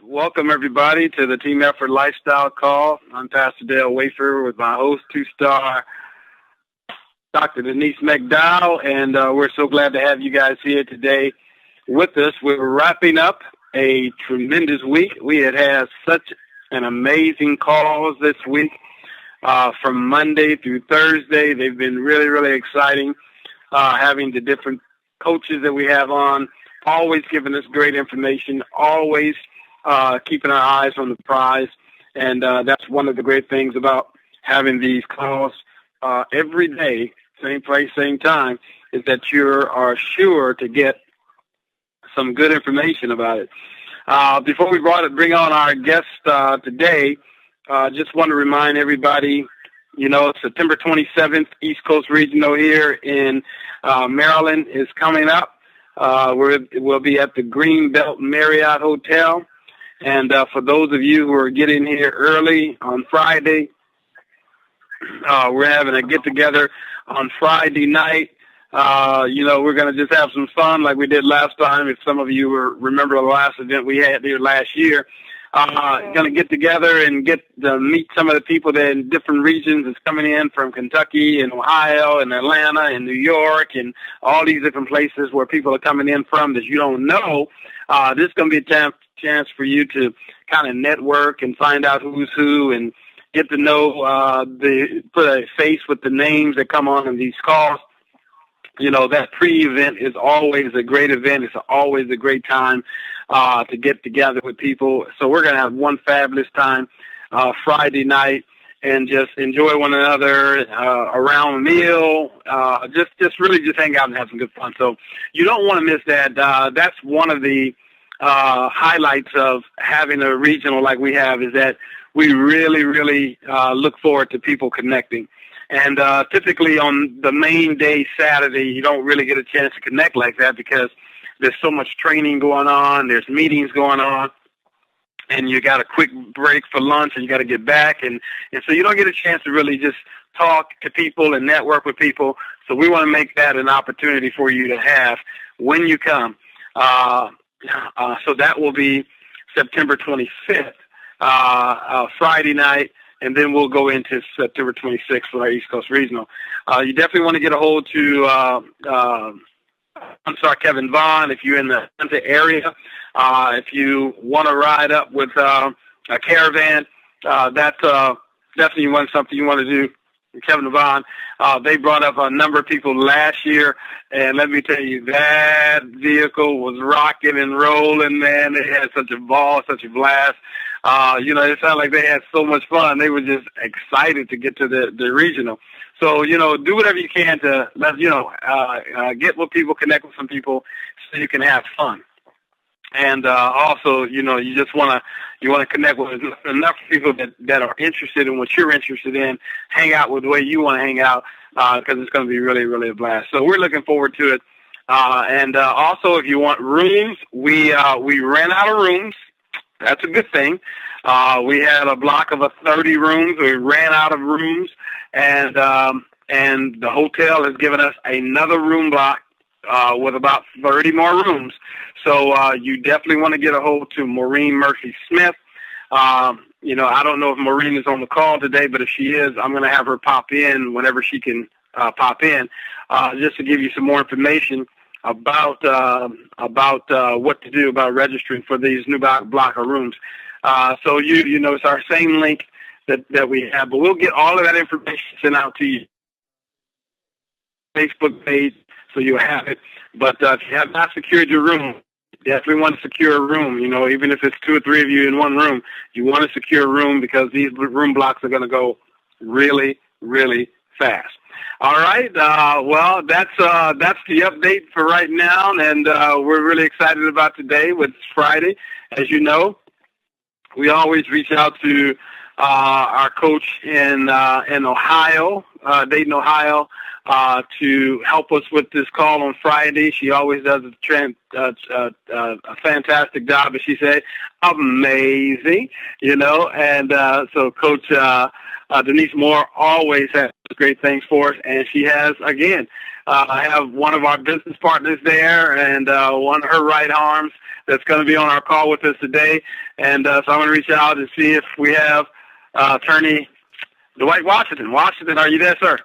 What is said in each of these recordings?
Welcome, everybody, to the Team Effort Lifestyle Call. I'm Pastor Dale Wafer with my host, two-star Dr. Denise McDowell, and we're so glad to have you guys here today with us. We're wrapping up a tremendous week. We had such an amazing calls this week from Monday through Thursday. They've been really, really exciting, having the different coaches that we have on, always giving us great information, always keeping our eyes on the prize. And that's one of the great things about having these calls every day, same place, same time, is that you are sure to get some good information about it. Before we bring on our guest today, just want to remind everybody, September 27th, East Coast Regional here in Maryland is coming up. We'll be at the Greenbelt Marriott Hotel. And for those of you who are getting here early on Friday, we're having a get-together on Friday night. We're going to just have some fun like we did last time. If some of you remember the last event we had here last year, going to get together and get to meet some of the people that in different regions is coming in from Kentucky and Ohio and Atlanta and New York and all these different places where people are coming in from that you don't know. This is going to be a chance for you to kind of network and find out who's who and get to know put a face with the names that come on in these calls. That pre-event is always a great event. It's always a great time to get together with people. So we're going to have one fabulous time Friday night and just enjoy one another around a meal. Just really just hang out and have some good fun. So you don't want to miss that. That's one of the highlights of having a regional like we have, is that we really, really look forward to people connecting. And typically on the main day, Saturday, you don't really get a chance to connect like that because there's so much training going on, there's meetings going on, and you got a quick break for lunch and you got to get back. And so you don't get a chance to really just talk to people and network with people. So we want to make that an opportunity for you to have when you come. So that will be September 25th, Friday night. And then we'll go into September 26th for our East Coast Regional. You definitely want to get a hold to Kevin Vaughn if you're in the Atlanta area. If you want to ride up with a caravan, that's definitely something you want to do. Kevin Vaughn, they brought up a number of people last year, and let me tell you, that vehicle was rocking and rolling, man. They had such a ball, such a blast. It sounded like they had so much fun. They were just excited to get to the regional. So, do whatever you can to get with people, connect with some people so you can have fun. And also, you just want to connect with enough people that are interested in what you're interested in, hang out with the way you want to hang out, because it's going to be really, really a blast. So we're looking forward to it. And also, if you want rooms, we ran out of rooms. That's a good thing. We had a block of 30 rooms. We ran out of rooms, and the hotel has given us another room block with about 30 more rooms. So you definitely want to get a hold to Maureen Murphy-Smith. I don't know if Maureen is on the call today, but if she is, I'm going to have her pop in whenever she can pop in, just to give you some more information about what to do about registering for these new block of rooms. So it's our same link that we have, but we'll get all of that information sent out to you. Facebook page, so you'll have it. But if you have not secured your room, definitely want to secure a room. Even if it's 2 or 3 of you in one room, you want to secure a room because these room blocks are going to go really, really fast. All right. Well, that's the update for right now, and we're really excited about today. It's Friday, as you know. We always reach out to our coach in Ohio, Dayton, Ohio, to help us with this call on Friday. She always does a fantastic job, as she said. Amazing, And so Coach Denise Moore always has great things for us, and she has, again, I have one of our business partners there and one of her right arms that's going to be on our call with us today. And so I'm going to reach out and see if we have Attorney Dwight Washington. Washington, are you there, sir?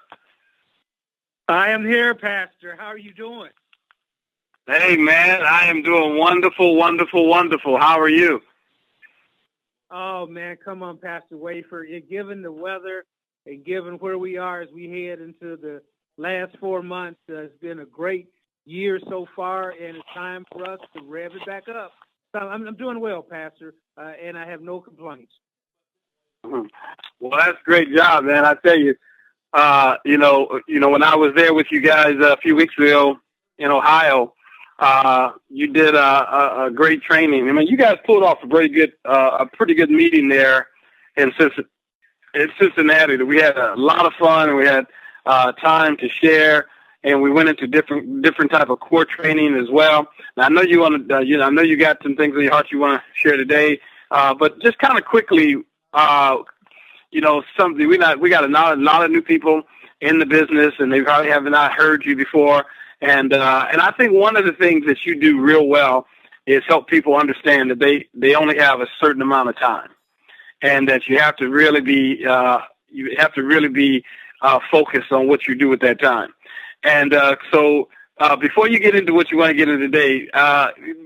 I am here, Pastor. How are you doing? Hey, man, I am doing wonderful, wonderful, wonderful. How are you? Oh, man, come on, Pastor Wafer. Given the weather and given where we are as we head into the last 4 months, it's been a great year so far, and it's time for us to rev it back up. So I'm doing well, Pastor, and I have no complaints. Well, that's a great job, man. I tell you, when I was there with you guys a few weeks ago in Ohio, you did a great training. I mean, you guys pulled off a pretty good meeting there in Cincinnati. We had a lot of fun, and we had time to share, and we went into different type of core training as well. Now, I know you want to, I know you got some things in your heart you want to share today, but just kind of quickly, something we got a lot of new people in the business, and they probably have not heard you before. And I think one of the things that you do real well is help people understand that they only have a certain amount of time, and that you have to really be focused on what you do with that time. And so before you get into what you want to get into today,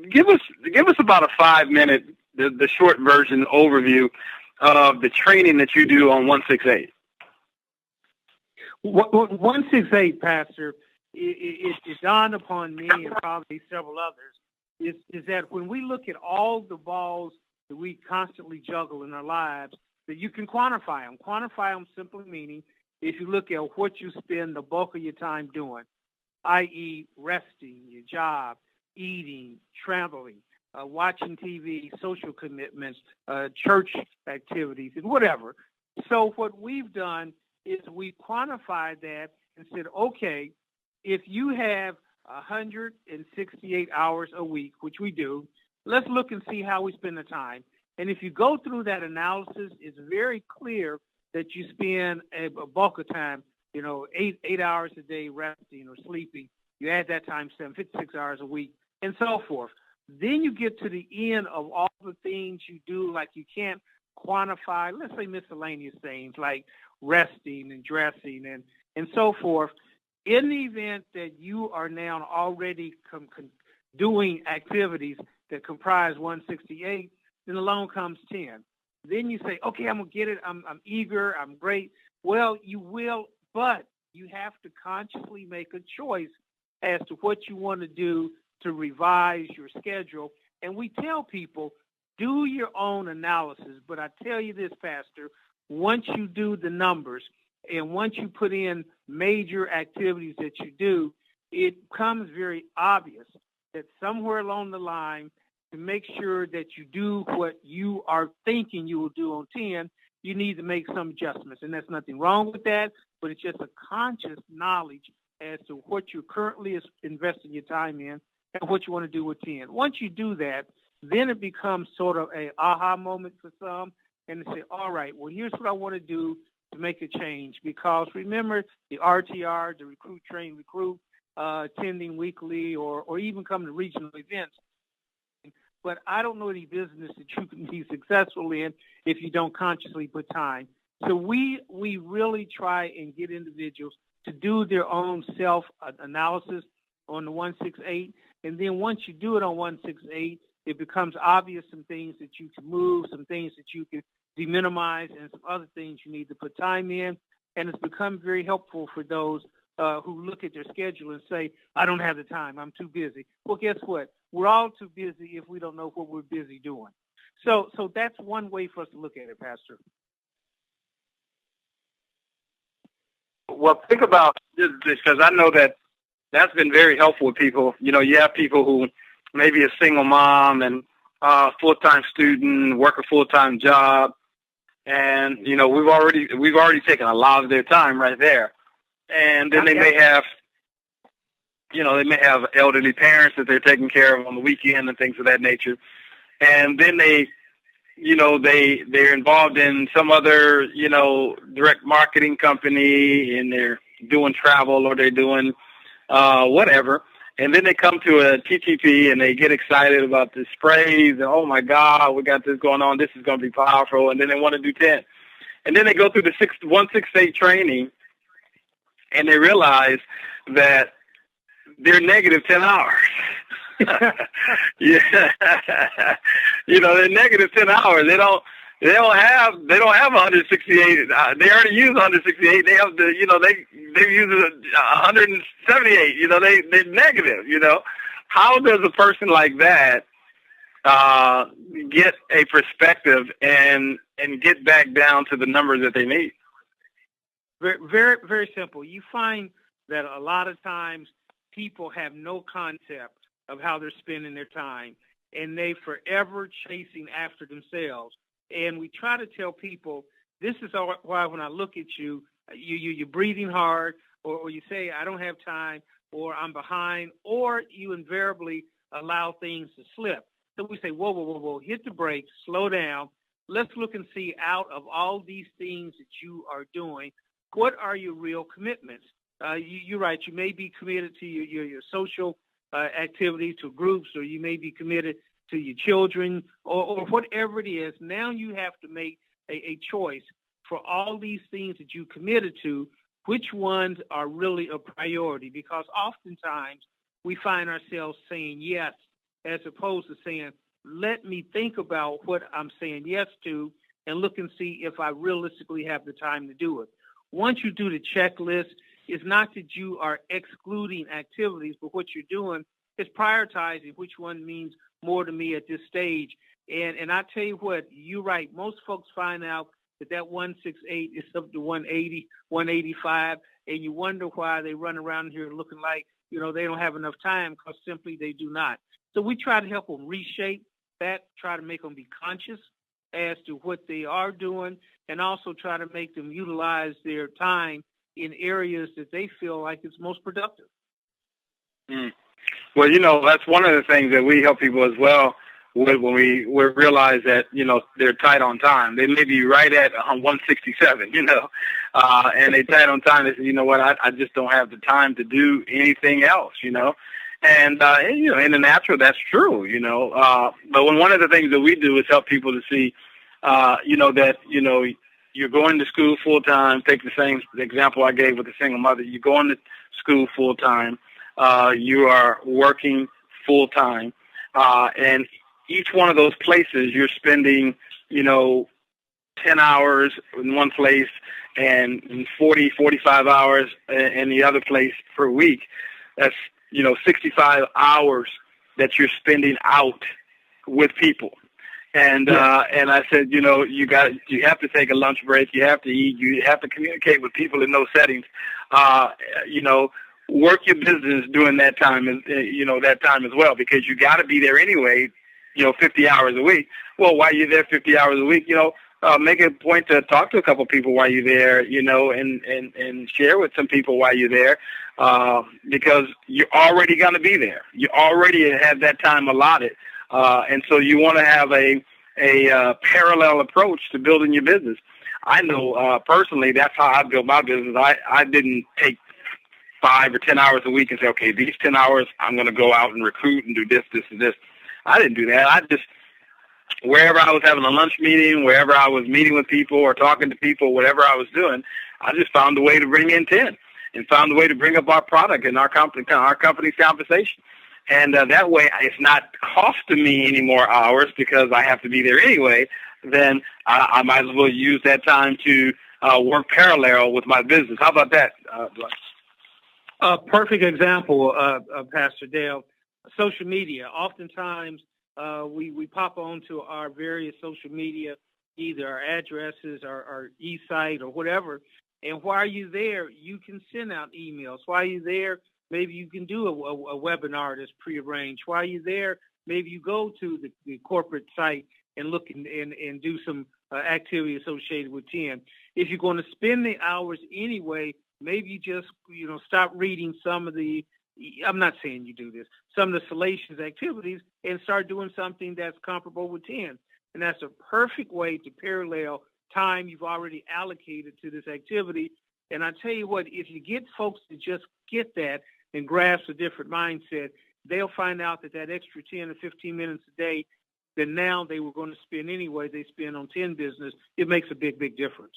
give us about a 5-minute, the short version overview of the training that you do on 168. 168, Pastor, it dawned upon me and probably several others, is that when we look at all the balls that we constantly juggle in our lives, that you can quantify them. Quantify them simply meaning if you look at what you spend the bulk of your time doing, i.e. resting, your job, eating, traveling, watching TV, social commitments, church activities, and whatever. So what we've done is we quantified that and said, okay, if you have 168 hours a week, which we do, let's look and see how we spend the time. And if you go through that analysis, it's very clear that you spend a bulk of time, 8 hours a day resting or sleeping. You add that time, 56 hours a week, and so forth. Then you get to the end of all the things you do, like you can't quantify, let's say miscellaneous things like resting and dressing and so forth. In the event that you are now already doing activities that comprise 168, then along comes 10. Then you say, okay, I'm going to get it. I'm eager. I'm great. Well, you will, but you have to consciously make a choice as to what you want to do to revise your schedule. And we tell people, do your own analysis. But I tell you this, Pastor, once you do the numbers and once you put in major activities that you do, it becomes very obvious that somewhere along the line, to make sure that you do what you are thinking you will do on 10, you need to make some adjustments. And there's nothing wrong with that, but it's just a conscious knowledge as to what you're currently investing your time in and what you want to do with 10. Once you do that, then it becomes sort of a aha moment for some, and they say, all right, well, here's what I want to do to make a change. Because remember, the RTR, the recruit, train, recruit, attending weekly or even coming to regional events. But I don't know any business that you can be successful in if you don't consciously put time. So we really try and get individuals to do their own self-analysis on the 168. And then once you do it on 168, it becomes obvious some things that you can move, some things that you can de-minimize, and some other things you need to put time in. And it's become very helpful for those who look at their schedule and say, I don't have the time, I'm too busy. Well, guess what? We're all too busy if we don't know what we're busy doing. So that's one way for us to look at it, Pastor. Well, think about this, because I know that's been very helpful with people. You have people who maybe a single mom and full-time student, work a full-time job, and we've already taken a lot of their time right there. And then they may have, they may have elderly parents that they're taking care of on the weekend and things of that nature. And then they're involved in some other, direct marketing company, and they're doing travel, or they're doing whatever. And then they come to a TTP and they get excited about the sprays, and oh my God, we got this going on. This is going to be powerful. And then they want to do 10. And then they go through the 168 training, and they realize that they're negative 10 hours. Yeah. They're negative 10 hours. They don't have 168. They already use 168. They have they use 178. They're negative. How does a person like that get a perspective and get back down to the numbers that they need? Very, very, very simple. You find that a lot of times people have no concept of how they're spending their time, and they forever chasing after themselves. And we try to tell people, this is why when I look at you, you're breathing hard, or you say, I don't have time, or I'm behind, or you invariably allow things to slip. So we say, whoa, hit the brakes, slow down. Let's look and see, out of all these things that you are doing, what are your real commitments? You're right. You may be committed to your social activities, to groups, or you may be committed to your children, or whatever it is. Now you have to make a choice for all these things that you committed to, which ones are really a priority, because oftentimes we find ourselves saying yes as opposed to saying, let me think about what I'm saying yes to and look and see if I realistically have the time to do it. Once you do the checklist, it's not that you are excluding activities, but what you're doing is prioritizing which one means more to me at this stage. And I tell you what, you're right. Most folks find out that 168 is up to 180, 185, and you wonder why they run around here looking like, they don't have enough time, because simply they do not. So we try to help them reshape that, try to make them be conscious as to what they are doing, and also try to make them utilize their time in areas that they feel like it's most productive. Well, that's one of the things that we help people as well when we realize that, they're tight on time. They may be right at 167, and they tight on time. They say, I just don't have the time to do anything else, And, in the natural, that's true, but one of the things that we do is help people to see, that, you're going to school full time. Take the same example I gave with the single mother. You're going to school full time. You are working full time. And each one of those places you're spending, 10 hours in one place and 40, 45 hours in the other place per week. That's, 65 hours that you're spending out with people. And and I said, you have to take a lunch break. You have to eat. You have to communicate with people in those settings. Work your business during that time, as well, because you got to be there anyway. 50 hours a week. Well, while you're there 50 hours a week, make a point to talk to a couple people while you're there, and share with some people while you're there, because you're already going to be there. You already have that time allotted. And so you want to have a parallel approach to building your business. I know personally that's how I built my business. I didn't take 5 or 10 hours a week and say, okay, these 10 hours I'm going to go out and recruit and do this, this, and this. I didn't do that. I just, wherever I was having a lunch meeting, wherever I was meeting with people or talking to people, whatever I was doing, I just found a way to bring in 10 and found a way to bring up our product and our company's conversation. And that way, it's not costing me any more hours because I have to be there anyway. Then I might as well use that time to work parallel with my business. How about that, Dwight? A perfect example, Pastor Dale. Social media. Oftentimes, we pop onto our various social media, either our addresses, our e-site, or whatever. And while you're there, you can send out emails. While you're there, maybe you can do a webinar that's prearranged. While you're there, maybe you go to the corporate site and look and do some activity associated with 10. If you're going to spend the hours anyway, maybe just, stop reading some of the, I'm not saying you do this, some of the salacious activities and start doing something that's comparable with 10. And that's a perfect way to parallel time you've already allocated to this activity. And I tell you what, if you get folks to just get that and grasp a different mindset, they'll find out that extra 10 or 15 minutes a day that now they were going to spend anyway, they spend on 10 business. It makes a big, big difference.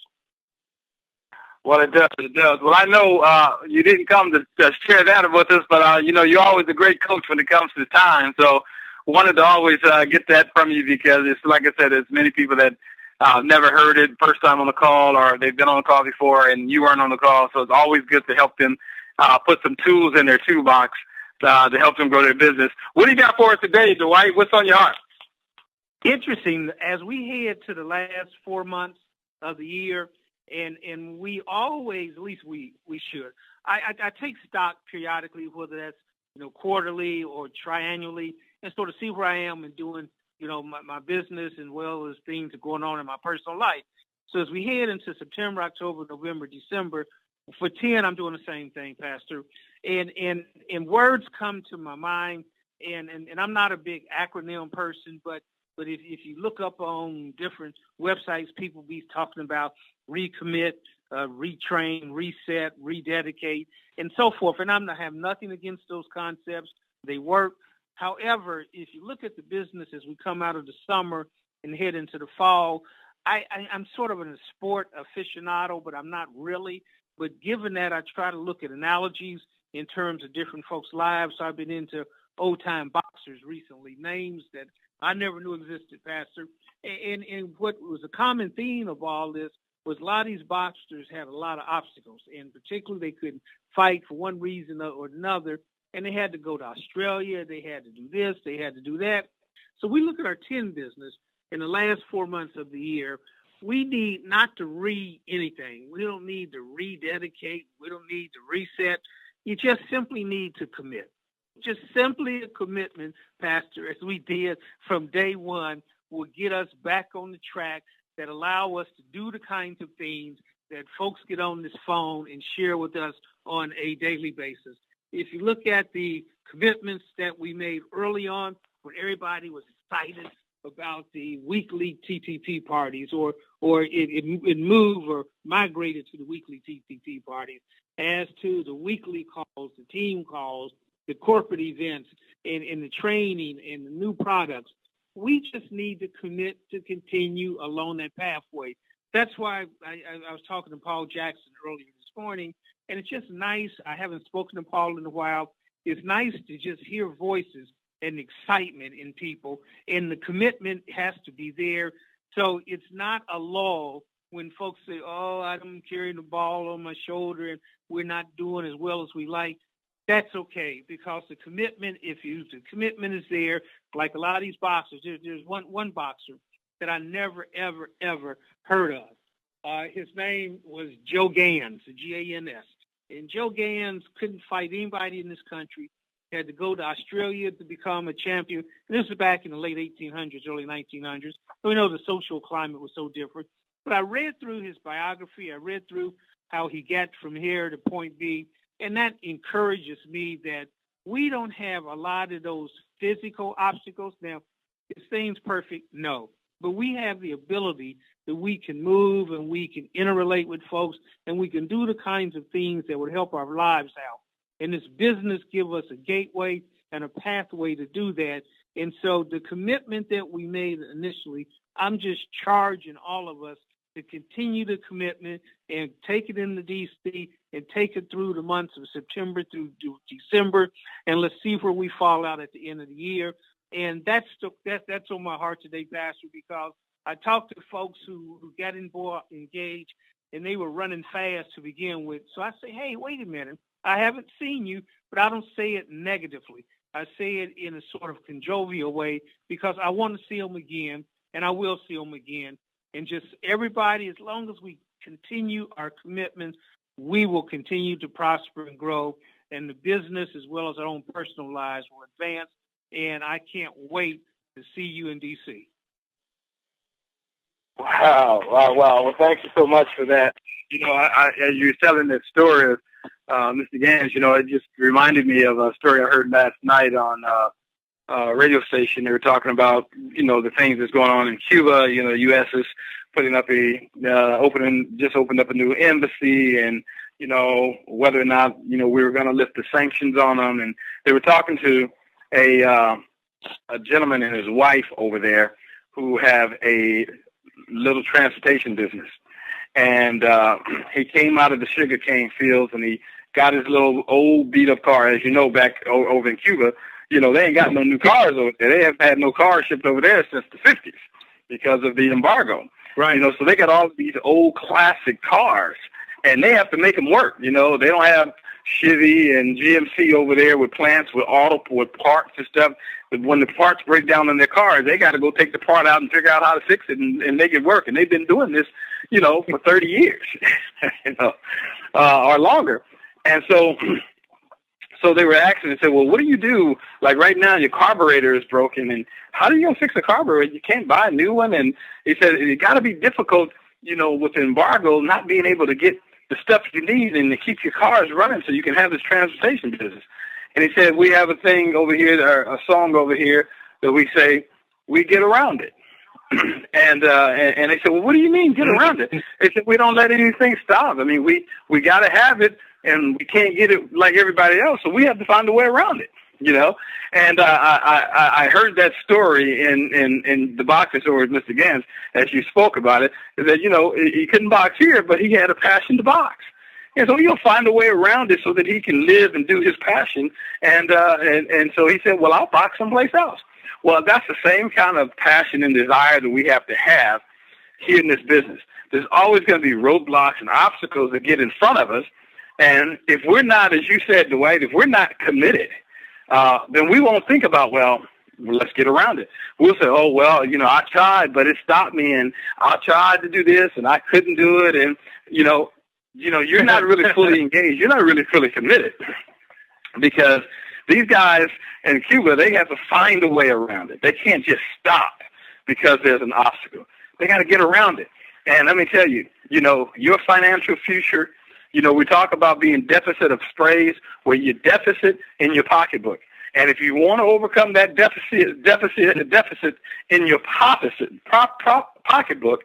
Well, it does. It does. Well, I know you didn't come to share that with us, but, you're always a great coach when it comes to time. So wanted to always get that from you because it's, like I said, there's many people that never heard it first time on the call or they've been on the call before and you weren't on the call. So it's always good to help them put some tools in their toolbox to help them grow their business. What do you got for us today, Dwight? What's on your heart? Interesting. As we head to the last 4 months of the year, and we always, at least we should. I take stock periodically, whether that's quarterly or triannually, and sort of see where I am in doing my business as well as things that are going on in my personal life. So as we head into September, October, November, December, for 10, I'm doing the same thing, Pastor. And words come to my mind, and I'm not a big acronym person, but if you look up on different websites, people be talking about recommit, retrain, reset, rededicate, and so forth. And I have nothing against those concepts. They work. However, if you look at the business as we come out of the summer and head into the fall, I'm sort of a sport aficionado, but I'm not really. But given that, I try to look at analogies in terms of different folks' lives. So I've been into old-time boxers recently, names that I never knew existed, Pastor. And what was a common theme of all this was a lot of these boxers had a lot of obstacles, and particularly they couldn't fight for one reason or another, and they had to go to Australia, they had to do this, they had to do that. So we look at our 10 business in the last 4 months of the year. We need not to read anything. We don't need to rededicate. We don't need to reset. You just simply need to commit. Just simply a commitment, Pastor, as we did from day one, will get us back on the track that allow us to do the kinds of things that folks get on this phone and share with us on a daily basis. If you look at the commitments that we made early on, when everybody was excited about the weekly TTP parties, or it moved or migrated to the weekly TTP parties, as to the weekly calls, the team calls, the corporate events, and the training and the new products. We just need to commit to continue along that pathway. That's why I was talking to Paul Jackson earlier this morning, and it's just nice. I haven't spoken to Paul in a while. It's nice to just hear voices and excitement in people, and the commitment has to be there. So it's not a lull when folks say, oh, I'm carrying the ball on my shoulder and we're not doing as well as we like. That's okay, because the commitment, the commitment is there. Like a lot of these boxers, there's one boxer that I never, ever, ever heard of. His name was Joe Gans, Gans. And Joe Gans couldn't fight anybody in this country. He had to go to Australia to become a champion. And this was back in the late 1800s, early 1900s. So we know the social climate was so different. But I read through his biography. I read through how he got from here to point B. And that encourages me that we don't have a lot of those physical obstacles. Now, is things perfect? No. But we have the ability that we can move and we can interrelate with folks and we can do the kinds of things that would help our lives out. And this business gives us a gateway and a pathway to do that. And so the commitment that we made initially, I'm just charging all of us to continue the commitment and take it into DC and take it through the months of September through December, and let's see where we fall out at the end of the year. And that's on my heart today, Pastor, because I talked to folks who got engaged, and they were running fast to begin with. So I say, hey, wait a minute. I haven't seen you, but I don't say it negatively. I say it in a sort of conjovial way because I want to see them again, and I will see them again. And just everybody, as long as we continue our commitments, we will continue to prosper and grow, and the business as well as our own personal lives will advance. And I can't wait to see you in D.C. Wow. Well, thank you so much for that. As you were telling that story of Mr. Gans, it just reminded me of a story I heard last night on radio station. They were talking about, the things that's going on in Cuba. The U.S. is putting up opened up a new embassy, and, whether or not, we were going to lift the sanctions on them. And they were talking to a gentleman and his wife over there who have a little transportation business. And he came out of the sugarcane fields, and he got his little old beat-up car. As you know, back over in Cuba, they ain't got no new cars over there. They have had no cars shipped over there since the 50s because of the embargo. Right. So they got all these old classic cars, and they have to make them work. They don't have Chevy and GMC over there with plants with parts and stuff. But when the parts break down in their cars, they got to go take the part out and figure out how to fix it and make it work. And they've been doing this, for 30 years, or longer. And so they were asking and said, well, what do you do? Like right now, your carburetor is broken, and how do you gonna fix a carburetor? You can't buy a new one. And he said it got to be difficult, with the embargo, not being able to get the stuff you need and to keep your cars running so you can have this transportation business. And he said, we have a thing over here, a song over here that we say, we get around it. And they said, well, what do you mean get around it? They said, we don't let anything stop. I mean, we got to have it, and we can't get it like everybody else, so we have to find a way around it, And I heard that story in the boxing story with Mr. Gans, as you spoke about it, that, he couldn't box here, but he had a passion to box. And so he'll find a way around it so that he can live and do his passion. And so he said, well, I'll box someplace else. Well, that's the same kind of passion and desire that we have to have here in this business. There's always going to be roadblocks and obstacles that get in front of us. And if we're not, as you said, Dwight, if we're not committed, then we won't think about, well, let's get around it. We'll say, oh, well, I tried, but it stopped me, and I tried to do this, and I couldn't do it. And, you're not really fully engaged. You're not really fully committed, because these guys in Cuba, they have to find a way around it. They can't just stop because there's an obstacle. They got to get around it. And let me tell you, your financial future, we talk about being deficit of sprays, where you're deficit in your pocketbook. And if you want to overcome that deficit in your pocketbook,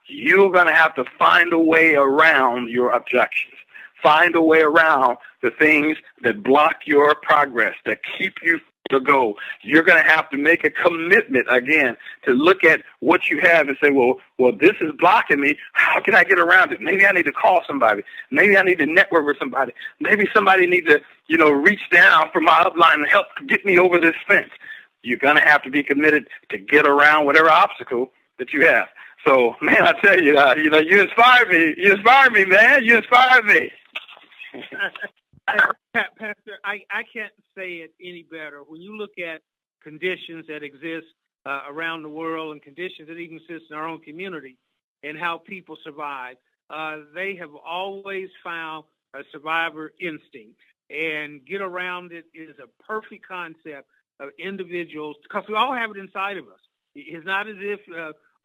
you're going to have to find a way around your objections. Find a way around the things that block your progress, that keep you to go. You're going to have to make a commitment again to look at what you have and say, well, this is blocking me. How can I get around it? Maybe I need to call somebody. Maybe I need to network with somebody. Maybe somebody needs to, reach down from my upline and help get me over this fence. You're going to have to be committed to get around whatever obstacle that you have. So, man, I tell you, you inspire me. You inspire me, man. You inspire me. Pastor, I can't say it any better. When you look at conditions that exist around the world and conditions that even exist in our own community and how people survive, they have always found a survivor instinct. And get around it is a perfect concept of individuals, because we all have it inside of us. It's not as if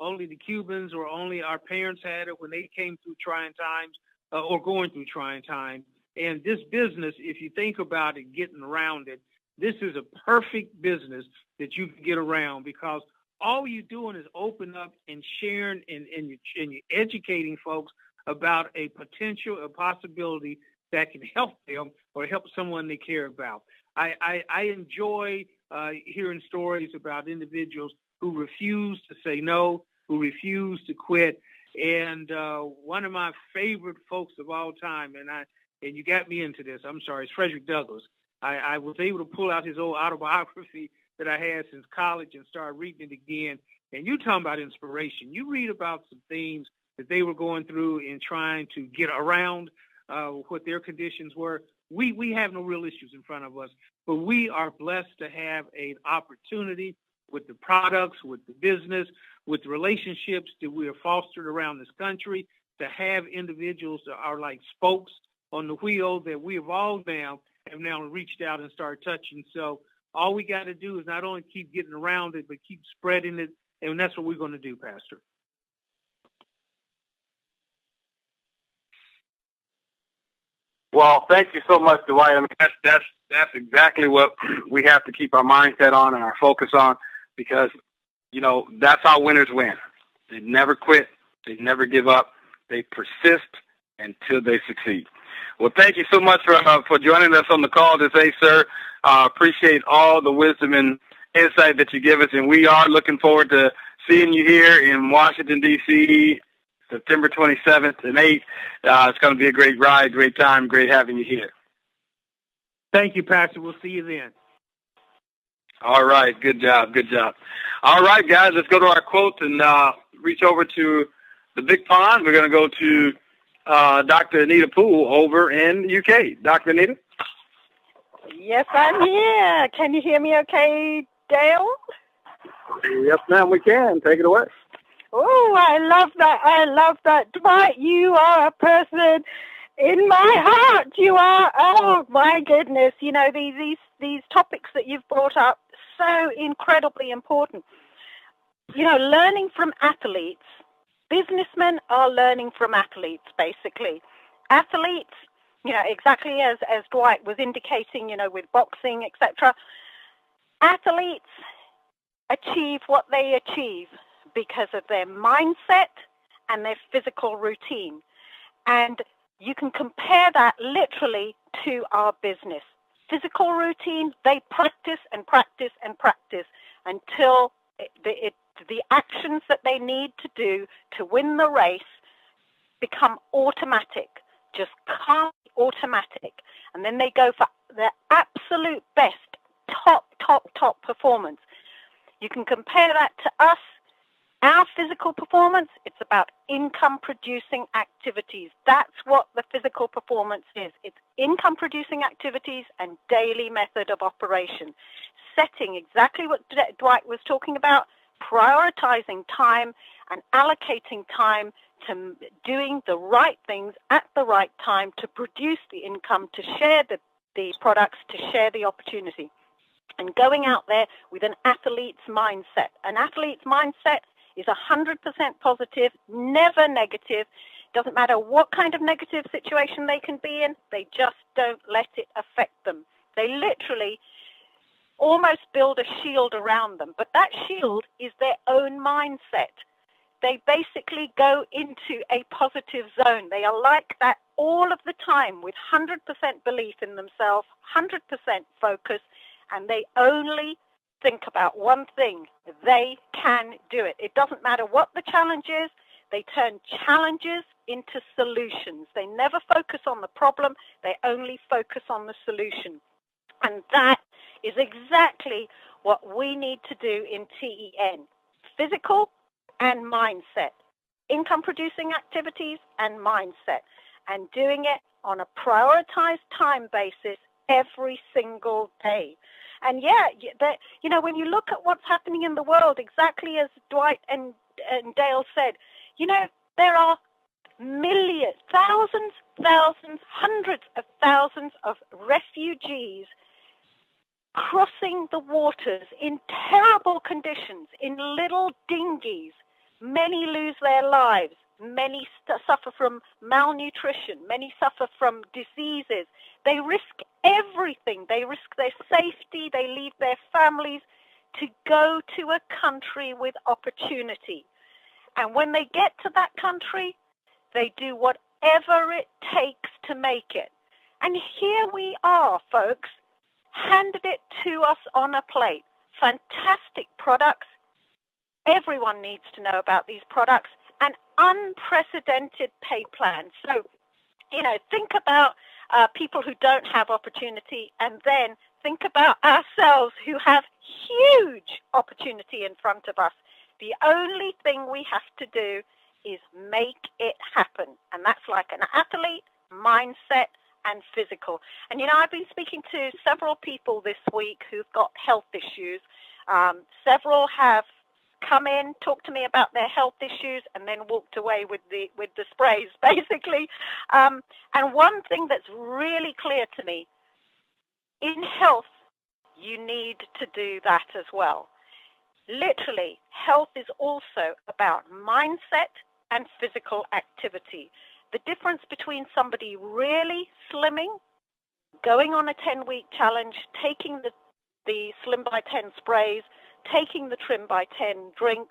only the Cubans or only our parents had it when they came through trying times or going through trying times. And this business, if you think about it, getting around it, this is a perfect business that you can get around, because all you're doing is open up and sharing and you're educating folks about a potential, a possibility that can help them or help someone they care about. I enjoy hearing stories about individuals who refuse to say no, who refuse to quit. And one of my favorite folks of all time, and you got me into this, I'm sorry, it's Frederick Douglass. I was able to pull out his old autobiography that I had since college and start reading it again. And you talking about inspiration. You read about some things that they were going through in trying to get around what their conditions were. We have no real issues in front of us, but we are blessed to have an opportunity with the products, with the business, with the relationships that we have fostered around this country, to have individuals that are like spokes on the wheel that we have all have now reached out and started touching. So all we got to do is not only keep getting around it, but keep spreading it. And that's what we're going to do, Pastor. Well, thank you so much, Dwight. I mean, that's exactly what we have to keep our mindset on and our focus on, because that's how winners win. They never quit. They never give up. They persist until they succeed. Well, thank you so much for joining us on the call today, sir. Appreciate all the wisdom and insight that you give us, and we are looking forward to seeing you here in Washington, D.C., September 27th and 8th. It's going to be a great ride, great time, great having you here. Thank you, Pastor. We'll see you then. All right. Good job. Good job. All right, guys, let's go to our quote and reach over to the big pond. We're going to go to Dr. Anita Poole over in the UK. Dr. Anita? Yes, I'm here. Can you hear me okay, Dale? Yes, ma'am, we can. Take it away. Oh, I love that. I love that. Dwight, you are a person in my heart. You are. Oh, my goodness. These topics that you've brought up, so incredibly important. Learning from athletes. Businessmen are learning from athletes, basically. Athletes, exactly as Dwight was indicating, with boxing, etc. Athletes achieve what they achieve because of their mindset and their physical routine. And you can compare that literally to our business. Physical routine, they practice and practice and practice until the actions that they need to do to win the race become automatic, just calm automatic. And then they go for their absolute best, top performance. You can compare that to us. Our physical performance, it's about income-producing activities. That's what the physical performance is. It's income-producing activities and daily method of operation. Setting exactly what Dwight was talking about, prioritizing time and allocating time to doing the right things at the right time to produce the income, to share the products, to share the opportunity. And going out there with an athlete's mindset. An athlete's mindset is 100% positive, never negative. Doesn't matter what kind of negative situation they can be in, they just don't let it affect them. They literally almost build a shield around them, but that shield is their own mindset. They basically go into a positive zone. They are like that all of the time with 100% belief in themselves, 100% focus, and they only think about one thing. They can do it. It doesn't matter what the challenge is. They turn challenges into solutions. They never focus on the problem. They only focus on the solution. And that is exactly what we need to do in TEN. Physical and mindset. Income-producing activities and mindset. And doing it on a prioritized time basis every single day. And when you look at what's happening in the world, exactly as Dwight and Dale said, there are millions, thousands, hundreds of thousands of refugees crossing the waters in terrible conditions, in little dinghies. Many lose their lives. Many suffer from malnutrition. Many suffer from diseases. They risk everything. They risk their safety. They leave their families to go to a country with opportunity. And when they get to that country, they do whatever it takes to make it. And here we are, folks, handed it to us on a plate. Fantastic products. Everyone needs to know about these products. An unprecedented pay plan. So, think about people who don't have opportunity, and then think about ourselves who have huge opportunity in front of us. The only thing we have to do is make it happen. And that's like an athlete, mindset, and physical. And, I've been speaking to several people this week who've got health issues. Several have come in, talked to me about their health issues, and then walked away with the sprays, basically. And one thing that's really clear to me, in health, you need to do that as well. Literally, health is also about mindset and physical activity. the difference between somebody really slimming, going on a 10-week challenge, taking the Slim by 10 sprays, taking the Trim by 10 drink,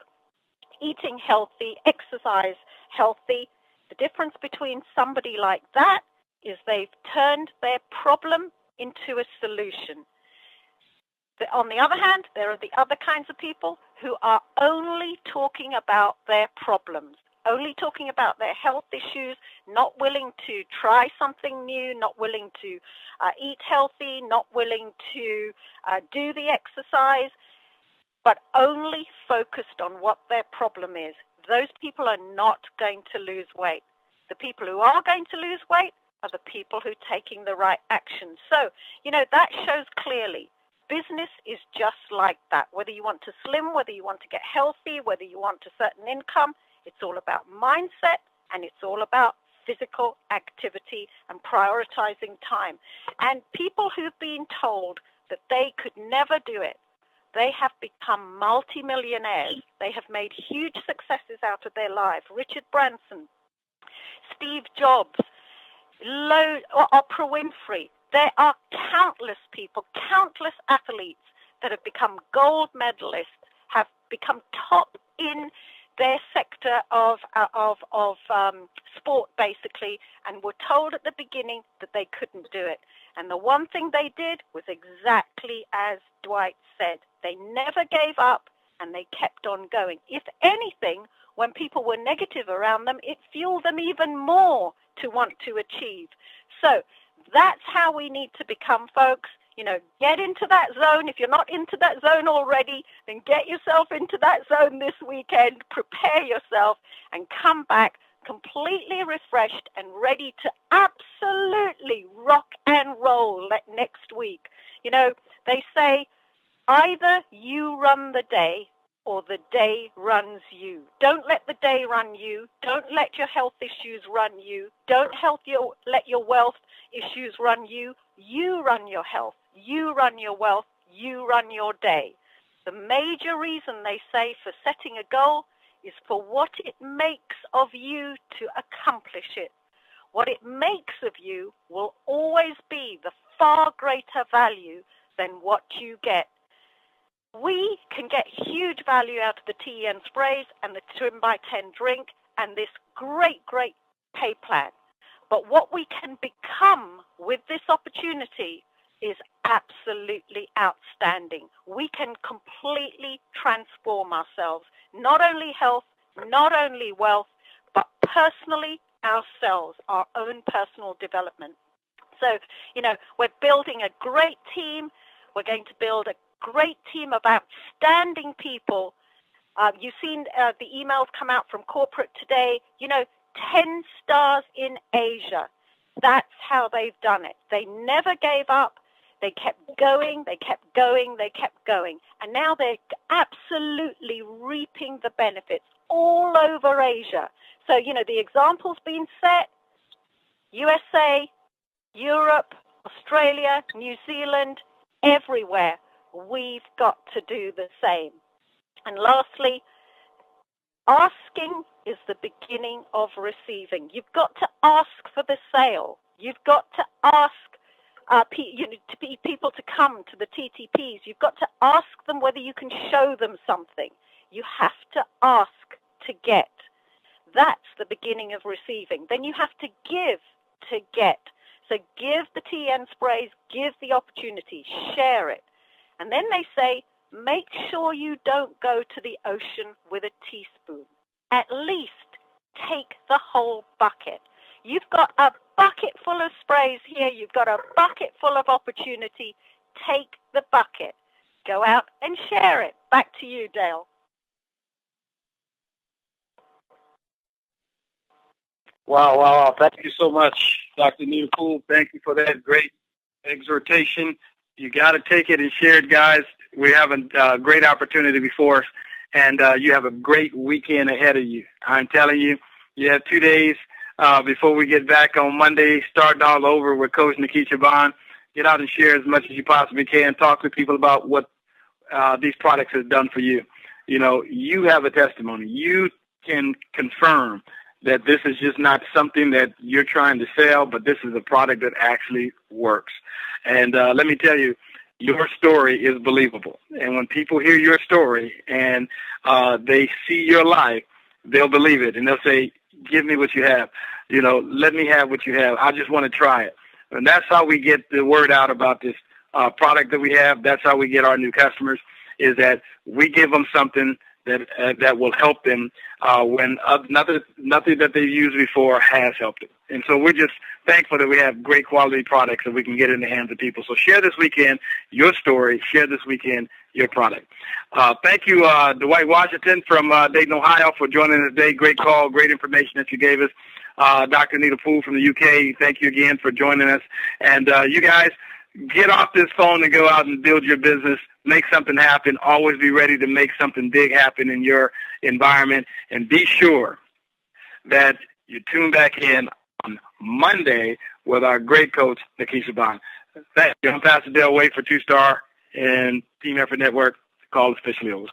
eating healthy, exercise healthy. The difference between somebody like that is they've turned their problem into a solution. On the other hand, there are the other kinds of people who are only talking about their problems, only talking about their health issues, not willing to try something new, not willing to eat healthy, not willing to do the exercise, but only focused on what their problem is. Those people are not going to lose weight. The people who are going to lose weight are the people who are taking the right action. So, that shows clearly business is just like that. Whether you want to slim, whether you want to get healthy, whether you want a certain income, it's all about mindset and it's all about physical activity and prioritizing time. And people who've been told that they could never do it, they have become multimillionaires. They have made huge successes out of their life. Richard Branson, Steve Jobs, Oprah Winfrey. There are countless people, countless athletes that have become gold medalists, have become top in their sector of sport, basically, and were told at the beginning that they couldn't do it. And the one thing they did was exactly as Dwight said. They never gave up, and they kept on going. If anything, when people were negative around them, it fueled them even more to want to achieve. So that's how we need to become, folks. Get into that zone. If you're not into that zone already, then get yourself into that zone this weekend. Prepare yourself and come back completely refreshed and ready to absolutely rock and roll next week. They say either you run the day or the day runs you. Don't let the day run you. Don't let your health issues run you. Don't let your wealth issues run you. You run your health. You run your wealth. You run your day. The major reason they say for setting a goal is for what it makes of you to accomplish it. What it makes of you will always be the far greater value than what you get. We can get huge value out of the TEN sprays and the Trim by 10 drink and this great pay plan. But what we can become with this opportunity is absolutely outstanding. We can completely transform ourselves, not only health, not only wealth, but personally ourselves, our own personal development. So, we're building a great team. We're going to build a great team of outstanding people. You've seen the emails come out from corporate today. 10 stars in Asia. That's how they've done it. They never gave up. They kept going, they kept going, they kept going. And now they're absolutely reaping the benefits all over Asia. So, the example's been set. USA, Europe, Australia, New Zealand, everywhere. We've got to do the same. And lastly, asking is the beginning of receiving. You've got to ask for the sale. You've got to ask people to come to the TTPs. You've got to ask them whether you can show them something. You have to ask to get. That's the beginning of receiving. Then you have to give to get. So give the TN sprays, give the opportunity, share it. And then they say, make sure you don't go to the ocean with a teaspoon. At least take the whole bucket. You've got a bucket full of sprays here. You've got a bucket full of opportunity. Take the bucket. Go out and share it. Back to you, Dale. Wow. Thank you so much, Dr. Nita Poole. Thank you for that great exhortation. You got to take it and share it, guys. We have a great opportunity before us, and you have a great weekend ahead of you. I'm telling you, you have 2 days before we get back on Monday, starting all over with Coach Nikisha Bond. Get out and share as much as you possibly can. Talk to people about what these products have done for you. You have a testimony. You can confirm that this is just not something that you're trying to sell, but this is a product that actually works. And let me tell you, your story is believable. And when people hear your story and they see your life, they'll believe it. And they'll say, give me what you have. Let me have what you have. I just want to try it. And that's how we get the word out about this product that we have. That's how we get our new customers, is that we give them something that will help them when nothing that they've used before has helped them. And so we're just thankful that we have great quality products that we can get in the hands of people. So share this weekend your story. Share this weekend your product. Thank you, Dwight Washington from Dayton, Ohio, for joining us today. Great call, great information that you gave us. Dr. Anita Poole from the UK, thank you again for joining us. And you guys, get off this phone and go out and build your business. Make something happen. Always be ready to make something big happen in your environment. And be sure that you tune back in on Monday with our great coach, Nikisha Bond. Thank you. I'm Pastor Dale Wafer, 2-star, and Team Effort Network. The call is officially over.